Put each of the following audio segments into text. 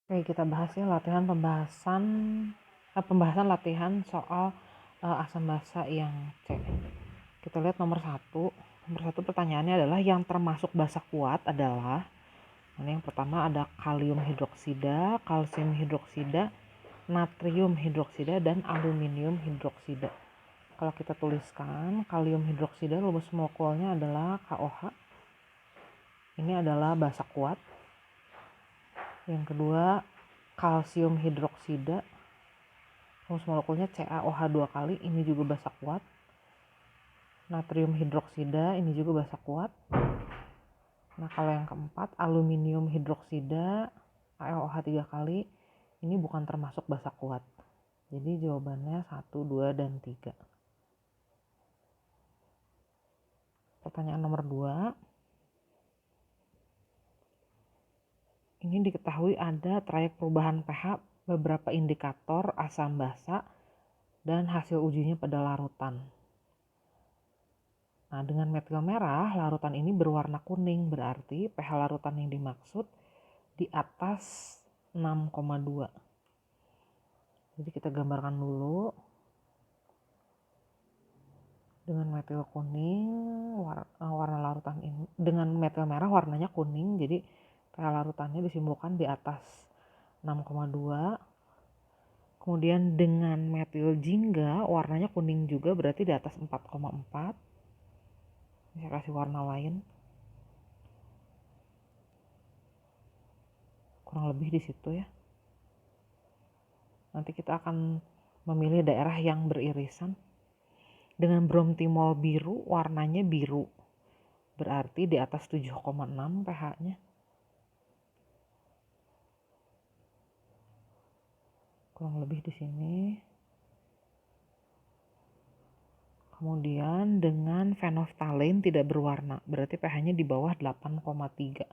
Oke, kita bahas ya pembahasan latihan soal asam basa yang C. Kita lihat nomor satu pertanyaannya adalah yang termasuk basa kuat adalah, yang pertama ada kalium hidroksida, kalsium hidroksida, natrium hidroksida, dan aluminium hidroksida. Kalau kita tuliskan kalium hidroksida, rumus molekulnya adalah KOH. Ini adalah basa kuat. Yang kedua, kalsium hidroksida, rumus molekulnya CaOH 2 kali, ini juga basa kuat. Natrium hidroksida, ini juga basa kuat. Nah, kalau yang keempat, aluminium hidroksida, AlOH 3 kali, ini bukan termasuk basa kuat. Jadi jawabannya 1, 2, dan 3. Pertanyaan nomor 2. Ini diketahui ada trayek perubahan pH beberapa indikator asam basa dan hasil ujinya pada larutan. Nah, dengan metil merah, larutan ini berwarna kuning, berarti pH larutan yang dimaksud di atas 6,2. Jadi kita gambarkan dulu. Dengan metil kuning, warna larutan ini, dengan metil merah warnanya kuning, jadi pH larutannya disimbolkan di atas 6,2. Kemudian dengan metil jingga warnanya kuning juga, berarti di atas 4,4. Saya kasih warna lain. Kurang lebih di situ ya. Nanti kita akan memilih daerah yang beririsan. Dengan bromtimol biru, warnanya biru. Berarti di atas 7,6 pH-nya. Kurang lebih di sini. Kemudian dengan phenolphthalein tidak berwarna, berarti pH-nya di bawah 8,3.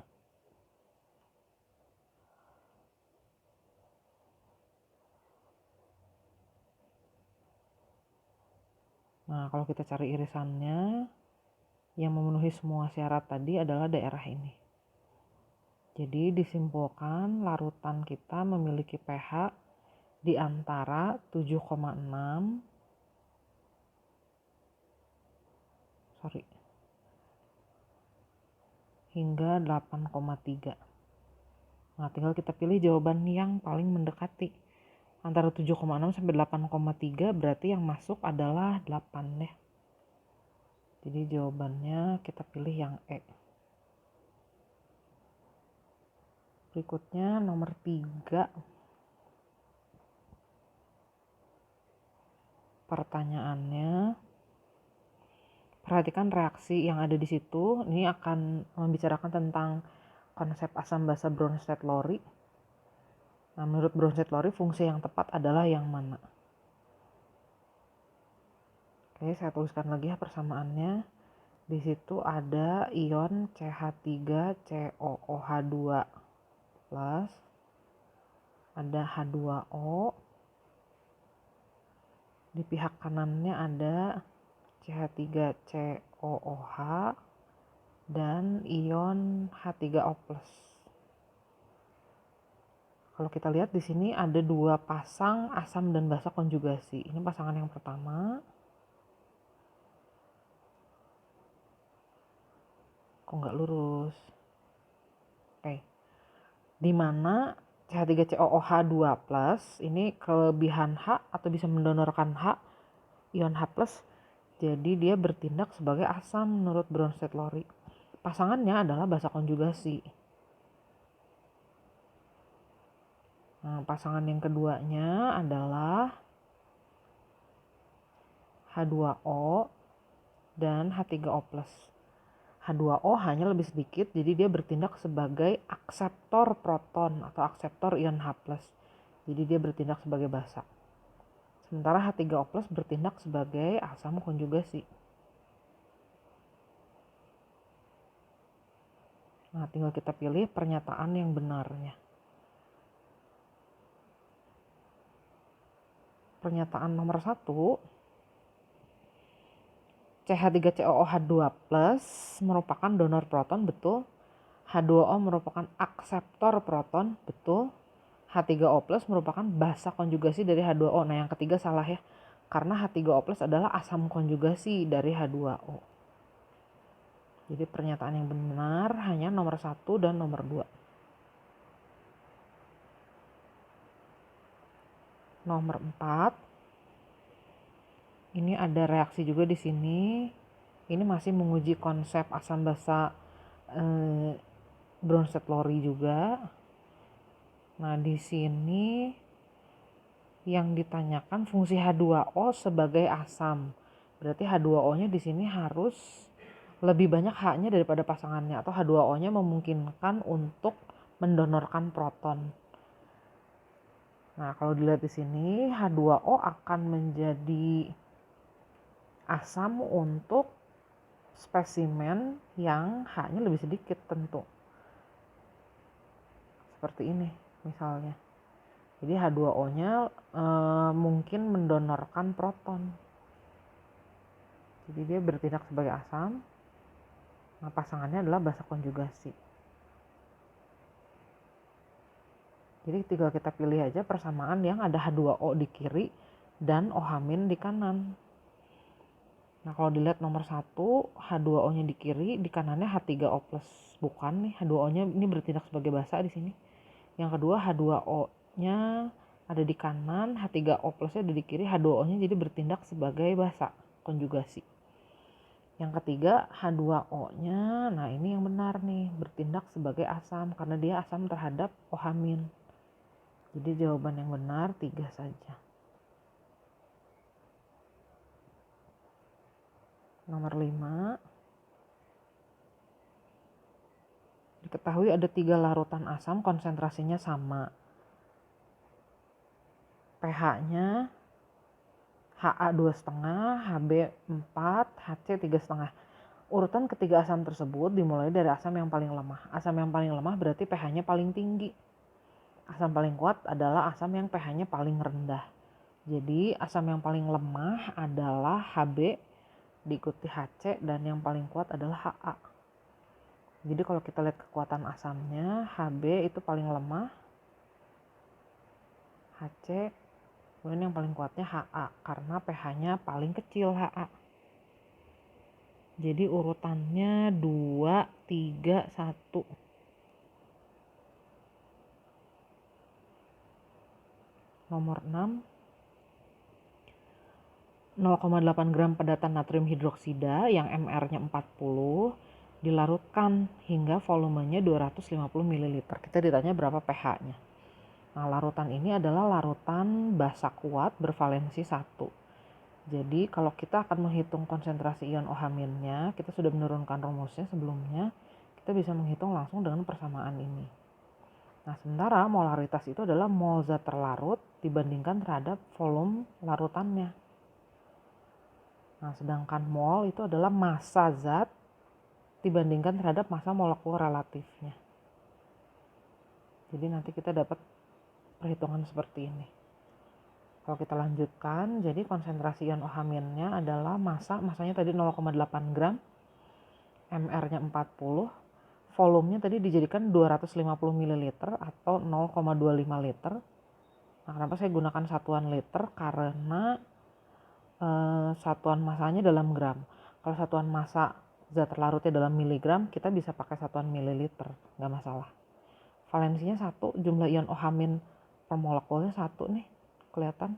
Nah, kalau kita cari irisannya, yang memenuhi semua syarat tadi adalah daerah ini. Jadi disimpulkan larutan kita memiliki pH di antara 7,6 hingga 8,3. Nah, tinggal kita pilih jawaban yang paling mendekati. Antara 7,6 sampai 8,3 berarti yang masuk adalah 8 ya. Jadi jawabannya kita pilih yang E. Berikutnya nomor 3. Pertanyaannya, perhatikan reaksi yang ada di situ. Ini akan membicarakan tentang konsep asam basa Bronsted-Lowry. Nah, menurut Bronsted-Lowry fungsi yang tepat adalah yang mana? Oke, saya tuliskan lagi ya persamaannya. Di situ ada ion CH3COOH2 plus, ada H2O. Di pihak kanannya ada CH3COOH dan ion H3O+. Kalau kita lihat di sini ada dua pasang asam dan basa konjugasi. Ini pasangan yang pertama. Kok nggak lurus? Oke. Di mana CH3COOH2+ ini kelebihan H atau bisa mendonorkan H, ion H+, jadi dia bertindak sebagai asam menurut Bronsted-Lowry. Pasangannya adalah basa konjugasi. Nah, pasangan yang keduanya adalah H2O dan H3O+. H2O hanya lebih sedikit, jadi dia bertindak sebagai akseptor proton atau akseptor ion H+. Jadi dia bertindak sebagai basa. Sementara H3O+ bertindak sebagai asam konjugasi. Nah, tinggal kita pilih pernyataan yang benarnya. Pernyataan nomor 1, CH3COOH2+ merupakan donor proton, betul. H2O merupakan akseptor proton, betul. H3O+ merupakan basa konjugasi dari H2O. Nah, yang ketiga salah ya. Karena H3O+ adalah asam konjugasi dari H2O. Jadi pernyataan yang benar hanya nomor 1 dan nomor 2. Nomor 4. Ini ada reaksi juga di sini. Ini masih menguji konsep asam basa Bronsted-Lowry juga. Nah, di sini yang ditanyakan fungsi H2O sebagai asam. Berarti H2O-nya di sini harus lebih banyak H-nya daripada pasangannya, atau H2O-nya memungkinkan untuk mendonorkan proton. Nah, kalau dilihat di sini H2O akan menjadi asam untuk spesimen yang H-nya lebih sedikit tentu. Seperti ini misalnya. Jadi H2O-nya mungkin mendonorkan proton. Jadi dia bertindak sebagai asam. Nah, pasangannya adalah basa konjugasi. Jadi tinggal kita pilih aja persamaan yang ada H2O di kiri dan OH- di kanan. Nah, kalau dilihat nomor 1, H2O-nya di kiri, di kanannya H3O+. Bukan nih, H2O-nya ini bertindak sebagai basa di sini. Yang kedua, H2O-nya ada di kanan, H3O+-nya ada di kiri, H2O-nya jadi bertindak sebagai basa konjugasi. Yang ketiga, H2O-nya, nah ini yang benar nih, bertindak sebagai asam karena dia asam terhadap OH-. Jadi jawaban yang benar 3 saja. Nomor 5. Diketahui ada 3 larutan asam konsentrasinya sama. pH-nya Ha 2,5, Hb 4, Hc 3,5. Urutan ketiga asam tersebut dimulai dari asam yang paling lemah. Asam yang paling lemah berarti pH-nya paling tinggi. Asam paling kuat adalah asam yang pH-nya paling rendah. Jadi asam yang paling lemah adalah Hb, diikuti Hc, dan yang paling kuat adalah Ha. Jadi kalau kita lihat kekuatan asamnya, Hb itu paling lemah, Hc, kemudian yang paling kuatnya Ha, karena pH-nya paling kecil Ha. Jadi urutannya 2, 3, 1. Nomor 6. 0,8 gram padatan natrium hidroksida yang MR-nya 40 dilarutkan hingga volumenya 250 ml. Kita ditanya berapa pH-nya. Nah, larutan ini adalah larutan basa kuat bervalensi 1. Jadi kalau kita akan menghitung konsentrasi ion OH-nya, kita sudah menurunkan rumusnya sebelumnya, kita bisa menghitung langsung dengan persamaan ini. Nah, sementara molaritas itu adalah mol zat terlarut dibandingkan terhadap volume larutannya. Nah, sedangkan mol itu adalah massa zat dibandingkan terhadap massa molekul relatifnya. Jadi nanti kita dapat perhitungan seperti ini. Kalau kita lanjutkan, jadi konsentrasi ion OH-nya adalah massanya tadi 0,8 gram, MR-nya 40, volumenya tadi dijadikan 250 ml atau 0,25 liter. Nah, kenapa saya gunakan satuan liter? Karena satuan massanya dalam gram. Kalau satuan massa zat terlarutnya dalam miligram, kita bisa pakai satuan mililiter, nggak masalah. Valensinya 1, jumlah ion OH- per molekulnya 1 nih, kelihatan.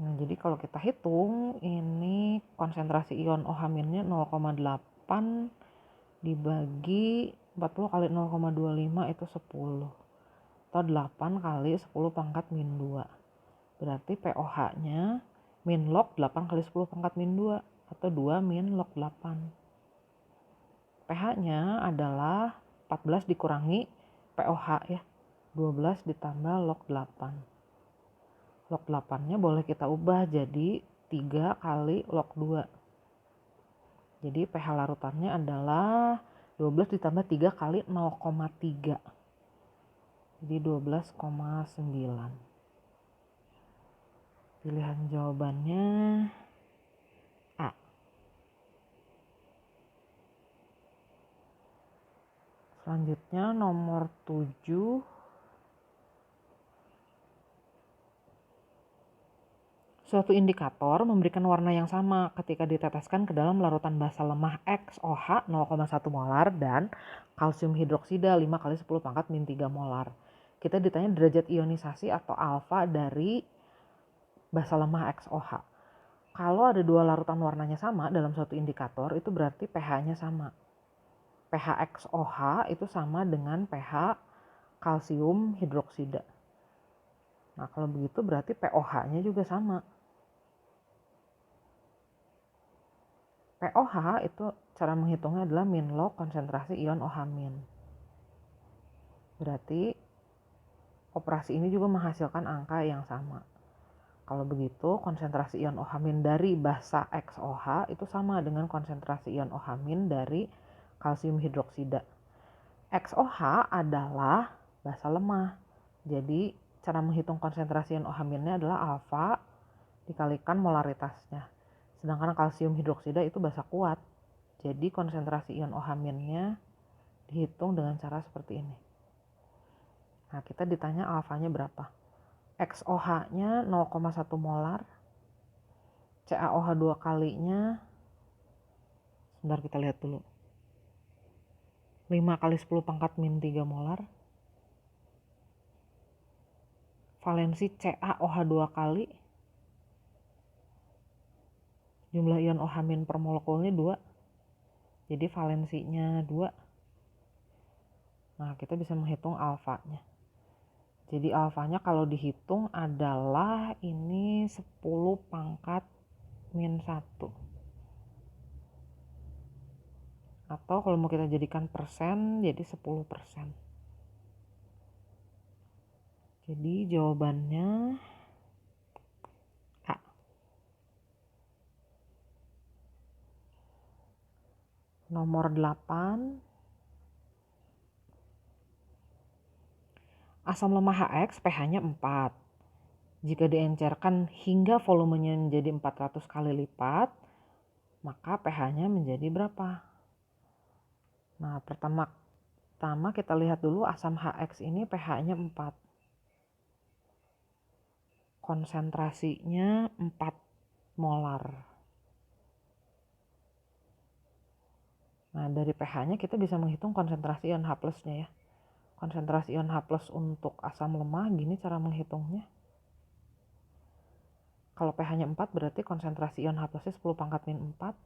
Nah, jadi kalau kita hitung, ini konsentrasi ion OH-nya 0,8 dibagi 40 kali 0,25 itu 10. Atau 8 kali 10 pangkat min 2. Berarti POH-nya min log 8 kali 10 pangkat min 2 atau 2 min log 8. pH-nya adalah 14 dikurangi POH ya. 12 ditambah log 8. Log 8-nya boleh kita ubah jadi 3 kali log 2. Jadi pH larutannya adalah 12 ditambah 3 kali 0,3. Jadi 12,9. Pilihan jawabannya A. Selanjutnya nomor 7. Suatu indikator memberikan warna yang sama ketika diteteskan ke dalam larutan basa lemah XOH 0,1 molar dan kalsium hidroksida 5 kali 10 pangkat min 3 molar. Kita ditanya derajat ionisasi atau alfa dari basa lemah XOH. Kalau ada dua larutan warnanya sama dalam suatu indikator, itu berarti pH-nya sama. pH XOH itu sama dengan pH kalsium hidroksida. Nah, kalau begitu berarti pOH-nya juga sama. pOH itu cara menghitungnya adalah min log konsentrasi ion OH min. Berarti operasi ini juga menghasilkan angka yang sama. Kalau begitu konsentrasi ion OH min dari basa XOH itu sama dengan konsentrasi ion OH min dari kalsium hidroksida. XOH adalah basa lemah. Jadi cara menghitung konsentrasi ion OH minnya adalah alfa dikalikan molaritasnya. Sedangkan kalsium hidroksida itu basa kuat. Jadi konsentrasi ion OH minnya dihitung dengan cara seperti ini. Nah, kita ditanya alfanya berapa. XOH-nya 0,1 molar. CaOH 2 kalinya. Sebentar kita lihat dulu. 5 kali 10 pangkat min 3 molar. Valensi CaOH 2 kali. Jumlah ion OH min per molekulnya 2. Jadi valensinya 2. Nah, kita bisa menghitung alfanya. Jadi alfanya kalau dihitung adalah ini 10 pangkat min 1. Atau kalau mau kita jadikan persen, jadi 10%. Jadi jawabannya A. Nomor 8. Asam lemah HX pH-nya 4. Jika diencerkan hingga volumenya menjadi 400 kali lipat, maka pH-nya menjadi berapa? Nah, pertama kita lihat dulu asam HX ini pH-nya 4. Konsentrasinya 4 molar. Nah, dari pH-nya kita bisa menghitung konsentrasi ion H+-nya ya. Konsentrasi ion H+ untuk asam lemah, gini cara menghitungnya. Kalau pH-nya 4 berarti konsentrasi ion H+-nya 10 pangkat min 4.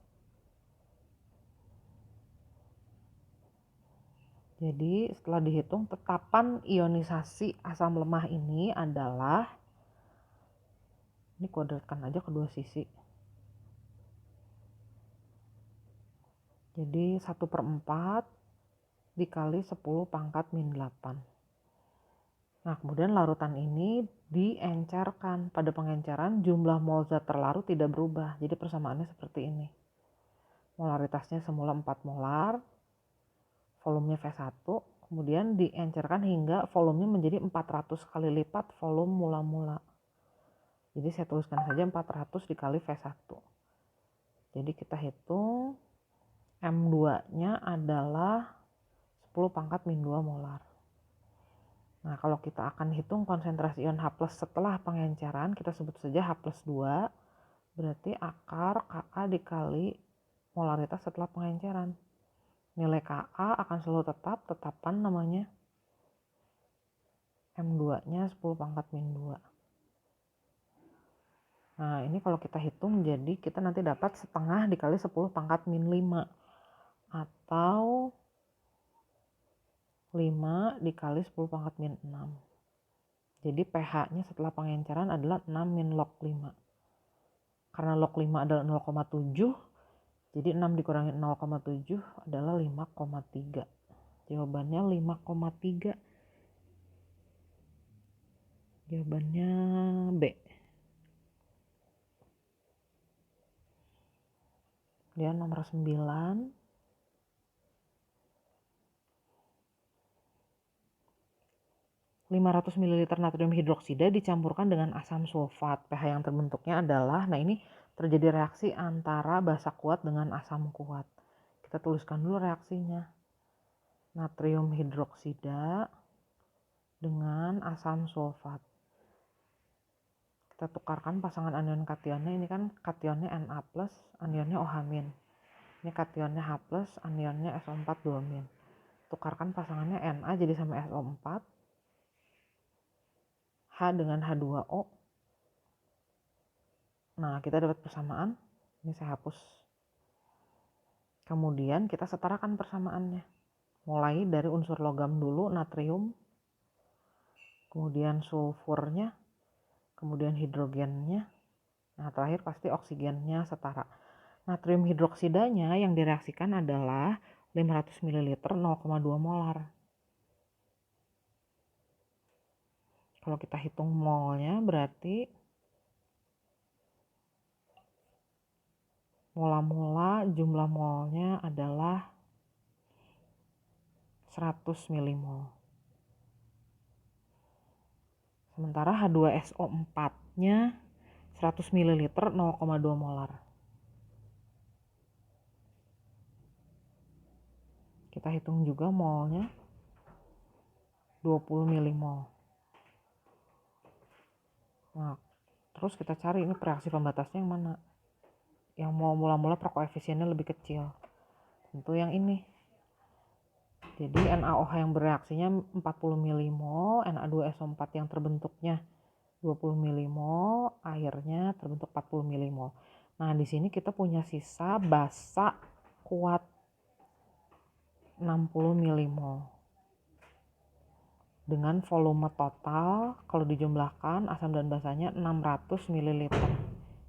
Jadi setelah dihitung tetapan ionisasi asam lemah ini adalah, ini kuadratkan aja kedua sisi. Jadi 1/4 dikali 10 pangkat min 8. Nah, kemudian larutan ini diencerkan. Pada pengenceran jumlah mol zat terlarut tidak berubah. Jadi persamaannya seperti ini. Molaritasnya semula 4 molar, volumenya V1, kemudian diencerkan hingga volumenya menjadi 400 kali lipat volume mula-mula. Jadi saya tuliskan saja 400 dikali V1. Jadi kita hitung M2-nya adalah 10 pangkat min 2 molar. Nah, kalau kita akan hitung konsentrasi ion H+ setelah pengenceran, kita sebut saja H+2, berarti akar Ka dikali molaritas setelah pengenceran. Nilai Ka akan selalu tetapan namanya. M2-nya 10 pangkat min 2. Nah, ini kalau kita hitung, jadi kita nanti dapat setengah dikali 10 pangkat min 5. Atau 5 dikali 10 pangkat min 6. Jadi pH-nya setelah pengenceran adalah 6 min log 5. Karena log 5 adalah 0,7, jadi 6 dikurangi 0,7 adalah 5,3. Jawabannya 5,3. Jawabannya B. Kemudian nomor 9. 500 ml natrium hidroksida dicampurkan dengan asam sulfat. pH yang terbentuknya adalah, nah ini terjadi reaksi antara basa kuat dengan asam kuat. Kita tuliskan dulu reaksinya. Natrium hidroksida dengan asam sulfat. Kita tukarkan pasangan anion kationnya. Ini kan kationnya Na+, anionnya OH-. Ini kationnya H+, anionnya SO4 2-. Tukarkan pasangannya Na jadi sama SO4, H dengan H2O. Nah, kita dapat persamaan. Ini saya hapus. Kemudian kita setarakan persamaannya. Mulai dari unsur logam dulu, natrium, kemudian sulfurnya, kemudian hidrogennya. Nah, terakhir pasti oksigennya setara. Natrium hidroksidanya yang direaksikan adalah 500 ml 0,2 molar. Kalau kita hitung molnya berarti mula-mula jumlah molnya adalah 100 milimol. Sementara H2SO4-nya 100 ml 0,2 molar. Kita hitung juga molnya 20 milimol. Nah, terus kita cari ini reaksi pembatasnya yang mana? Yang mau mula-mula perkoefisiennya lebih kecil. Tentu yang ini. Jadi NaOH yang bereaksinya 40 milimol, Na2SO4 yang terbentuknya 20 milimol, airnya terbentuk 40 milimol. Nah, di sini kita punya sisa basa kuat 60 milimol. Dengan volume total kalau dijumlahkan asam dan basanya 600 ml.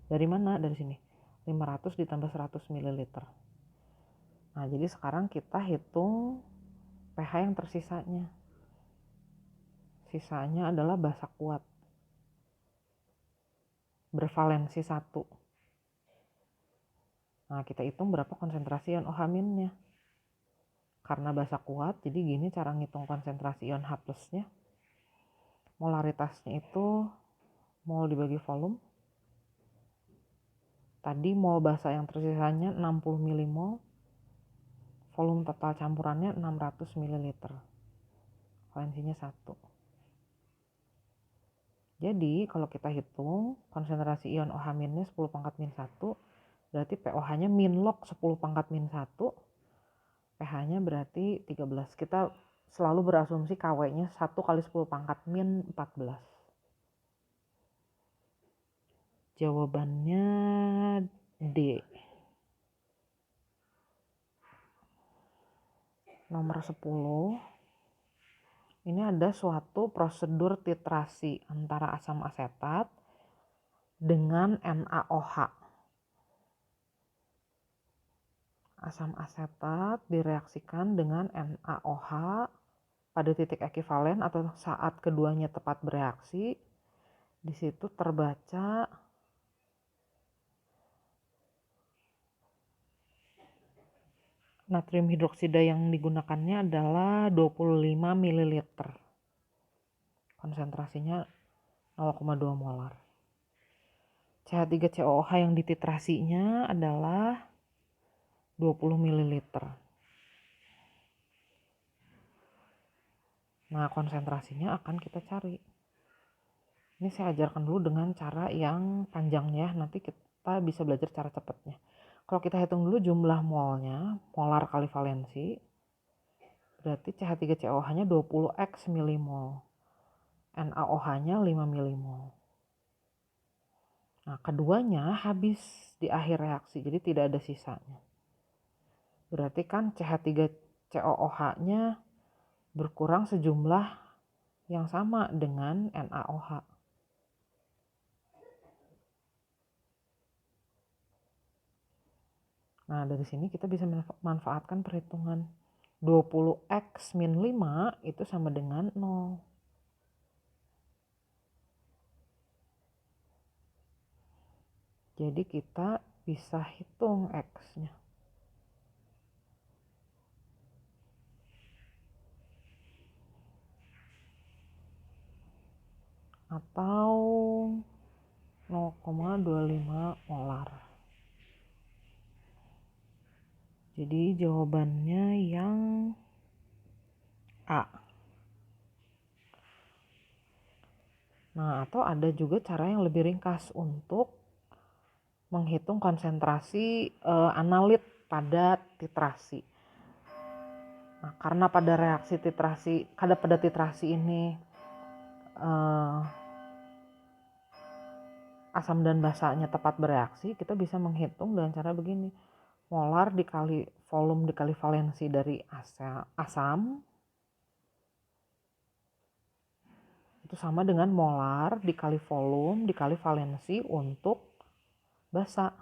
Dari mana? Dari sini. 500 ditambah 100 ml. Nah, jadi sekarang kita hitung pH yang tersisanya. Sisanya adalah basa kuat. Bervalensi 1. Nah, kita hitung berapa konsentrasi ion OH-nya. Karena basa kuat, jadi gini cara ngitung konsentrasi ion H+-nya. Molaritasnya itu mol dibagi volume. Tadi mol basa yang tersisanya 60 milimol. Volume total campurannya 600 ml. Valensinya 1. Jadi kalau kita hitung konsentrasi ion OH-nya 10 pangkat min 1, berarti pOH-nya min log 10 pangkat min 1, pH-nya berarti 13. Kita selalu berasumsi KW-nya 1 kali 10 pangkat min 14. Jawabannya D. Nomor 10. Ini ada suatu prosedur titrasi antara asam asetat dengan NaOH. Asam asetat direaksikan dengan NaOH pada titik ekivalen atau saat keduanya tepat bereaksi. Di situ terbaca natrium hidroksida yang digunakannya adalah 25 ml. Konsentrasinya 0,2 molar. CH3COOH yang dititrasinya adalah 20 ml. Nah, konsentrasinya akan kita cari. Ini saya ajarkan dulu dengan cara yang panjangnya, nanti kita bisa belajar cara cepatnya. Kalau kita hitung dulu jumlah molnya, molar kali valensi, berarti CH3COOH-nya 20x milimol. NaOH-nya 5 milimol. Nah, keduanya habis di akhir reaksi, jadi tidak ada sisanya. Berarti kan CH3COOH-nya berkurang sejumlah yang sama dengan NaOH. Nah, dari sini kita bisa memanfaatkan perhitungan 20x min 5 itu sama dengan 0. Jadi kita bisa hitung X-nya. Atau 0,25 molar. Jadi jawabannya yang A. Nah, atau ada juga cara yang lebih ringkas untuk menghitung konsentrasi analit pada titrasi. Nah, karena pada titrasi ini asam dan basanya tepat bereaksi, kita bisa menghitung dengan cara begini. Molar dikali volume dikali valensi dari asam itu sama dengan molar dikali volume dikali valensi untuk basa.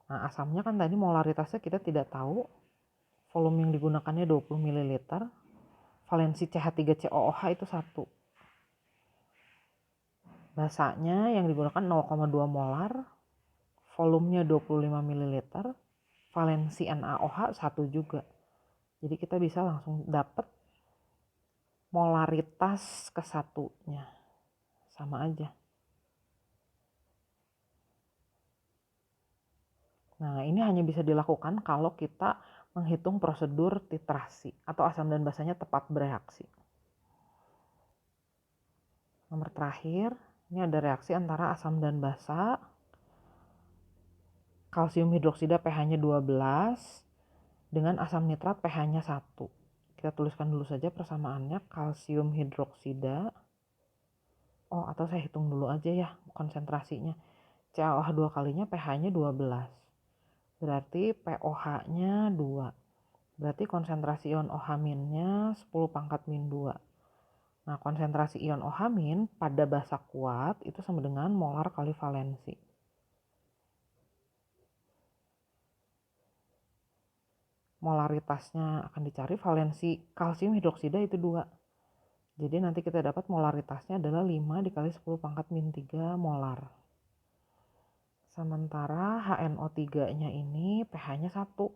Nah, asamnya kan tadi molaritasnya kita tidak tahu, volume yang digunakannya 20 ml, valensi CH3COOH itu 1. Basanya yang digunakan 0,2 molar, volumenya 25 ml, valensi NaOH 1 juga. Jadi kita bisa langsung dapat molaritas kesatunya. Sama aja. Nah, ini hanya bisa dilakukan kalau kita menghitung prosedur titrasi atau asam dan basanya tepat bereaksi. Nomor terakhir, ini ada reaksi antara asam dan basa. Kalsium hidroksida pH-nya 12 dengan asam nitrat pH-nya 1. Kita tuliskan dulu saja persamaannya. Kalsium hidroksida, atau saya hitung dulu aja ya konsentrasinya. CaOH 2 kalinya pH-nya 12. Berarti POH-nya 2. Berarti konsentrasi ion OH-nya 10 pangkat min 2. Nah, konsentrasi ion OH- pada basa kuat itu sama dengan molar kali valensi. Molaritasnya akan dicari, valensi kalsium hidroksida itu 2. Jadi nanti kita dapat molaritasnya adalah 5 dikali 10 pangkat min 3 molar. Sementara HNO3-nya ini pH-nya 1.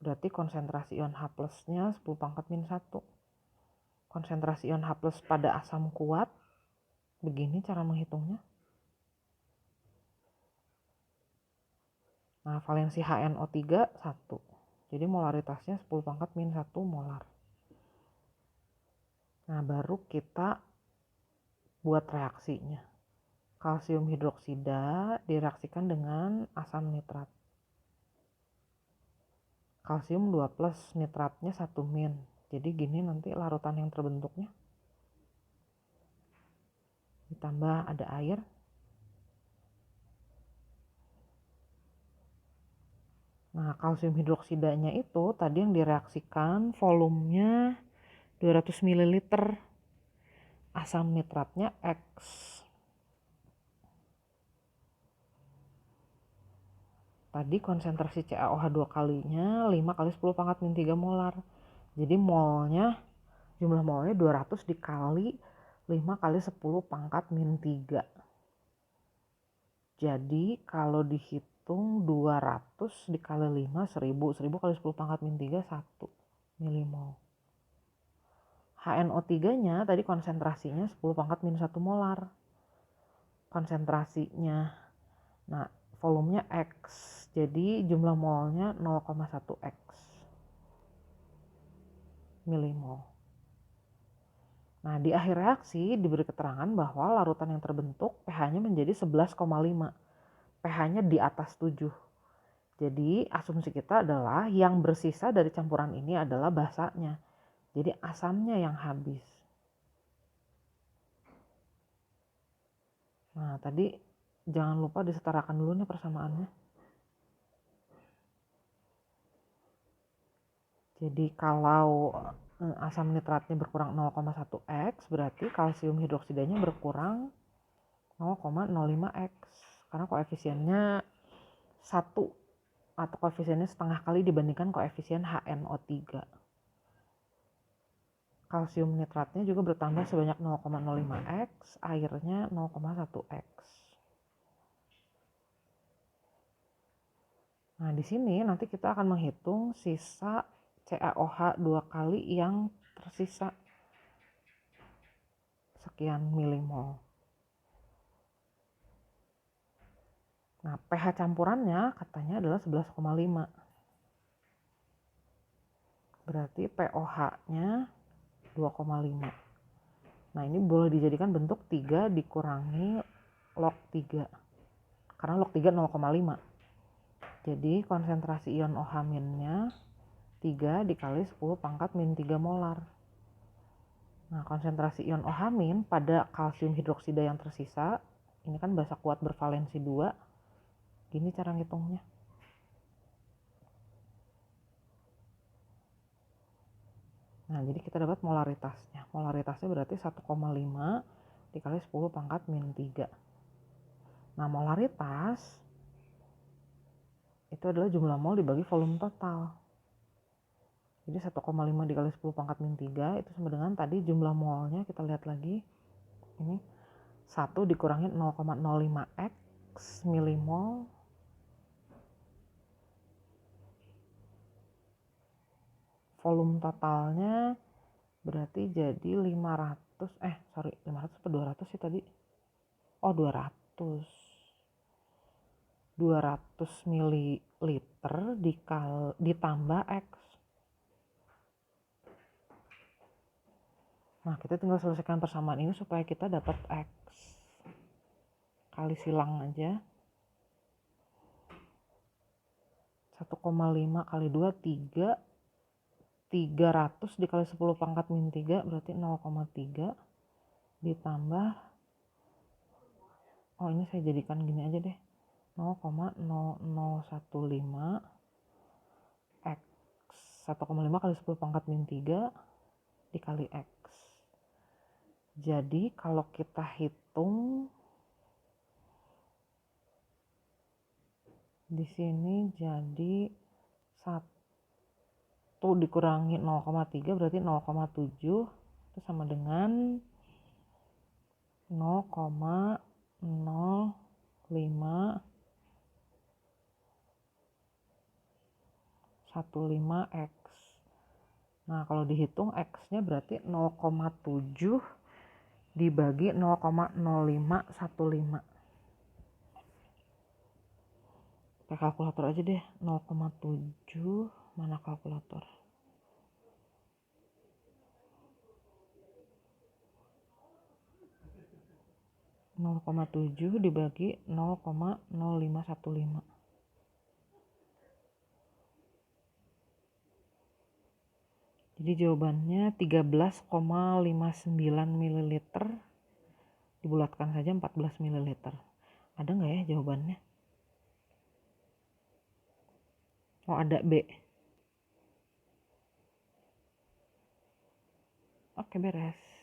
Berarti konsentrasi ion H+-nya 10 pangkat min 1. Konsentrasi ion H+ pada asam kuat, begini cara menghitungnya. Nah, valensi HNO3 1. Jadi molaritasnya 10 pangkat min 1 molar. Nah, baru kita buat reaksinya. Kalsium hidroksida direaksikan dengan asam nitrat. Kalsium 2+, nitratnya 1 min. Jadi gini nanti larutan yang terbentuknya. Ditambah ada air. Nah, kalsium hidroksidanya itu tadi yang direaksikan volumenya 200 ml. Asam nitratnya X. Tadi konsentrasi CaOH 2 kalinya 5 kali 10 pangkat min 3 molar. Jadi jumlah molnya 200 dikali 5 kali 10 pangkat min 3. Jadi kalau dihitung 200 dikali 5, 1000. 1000 kali 10 pangkat min 3, 1 milimol. HNO3-nya tadi konsentrasinya 10 pangkat min 1 molar. Konsentrasinya, nah volumenya X. Jadi jumlah molnya 0,1 X milimol. Nah, di akhir reaksi diberi keterangan bahwa larutan yang terbentuk pH-nya menjadi 11,5. pH-nya di atas 7. Jadi asumsi kita adalah yang bersisa dari campuran ini adalah basanya. Jadi asamnya yang habis. Nah, tadi jangan lupa disetarakan dulu nih persamaannya. Jadi kalau asam nitratnya berkurang 0,1 X, berarti kalsium hidroksidanya berkurang 0,05 X. Karena koefisiennya 1 atau koefisiennya setengah kali dibandingkan koefisien HNO3. Kalsium nitratnya juga bertambah sebanyak 0,05 X, airnya 0,1 X. Nah, di sini nanti kita akan menghitung sisa CaOH 2 kali yang tersisa. Sekian milimol. Nah, pH campurannya katanya adalah 11,5. Berarti POH-nya 2,5. Nah, ini boleh dijadikan bentuk 3 dikurangi log 3. Karena log 3 0,5. Jadi konsentrasi ion OH-nya 3 dikali 10 pangkat min 3 molar. Nah, konsentrasi ion OH- pada kalsium hidroksida yang tersisa, ini kan basa kuat bervalensi 2. Gini cara ngitungnya. Nah, jadi kita dapat molaritasnya. Molaritasnya berarti 1,5 dikali 10 pangkat min 3. Nah, molaritas itu adalah jumlah mol dibagi volume total. Jadi 1,5 dikali 10 pangkat min 3 itu sama dengan tadi jumlah molnya, kita lihat lagi. Ini 1 dikurangi 0,05 X milimol volume totalnya berarti jadi 500 atau 200 sih tadi. Oh, 200 mililiter ditambah X. Nah, kita tinggal selesaikan persamaan ini supaya kita dapat X. Kali silang aja. 1,5 kali 2 3. 300 dikali 10 pangkat min 3 berarti 0,3 ditambah, oh ini saya jadikan gini aja deh, 0,0015 X 1,5 kali 10 pangkat min 3 dikali X. Jadi kalau kita hitung di sini jadi 1 dikurangi 0,3 berarti 0,7 itu sama dengan 0,05 15 X. Nah, kalau dihitung X-nya berarti 0,7 dibagi 0,0515. Pakai kalkulator aja deh. 0,7, mana kalkulator? Nol koma 7 dibagi 0,0515. Jadi jawabannya 13,59 ml. Dibulatkan saja 14 ml. Ada nggak ya jawabannya? Oh, ada B. Oke, beres.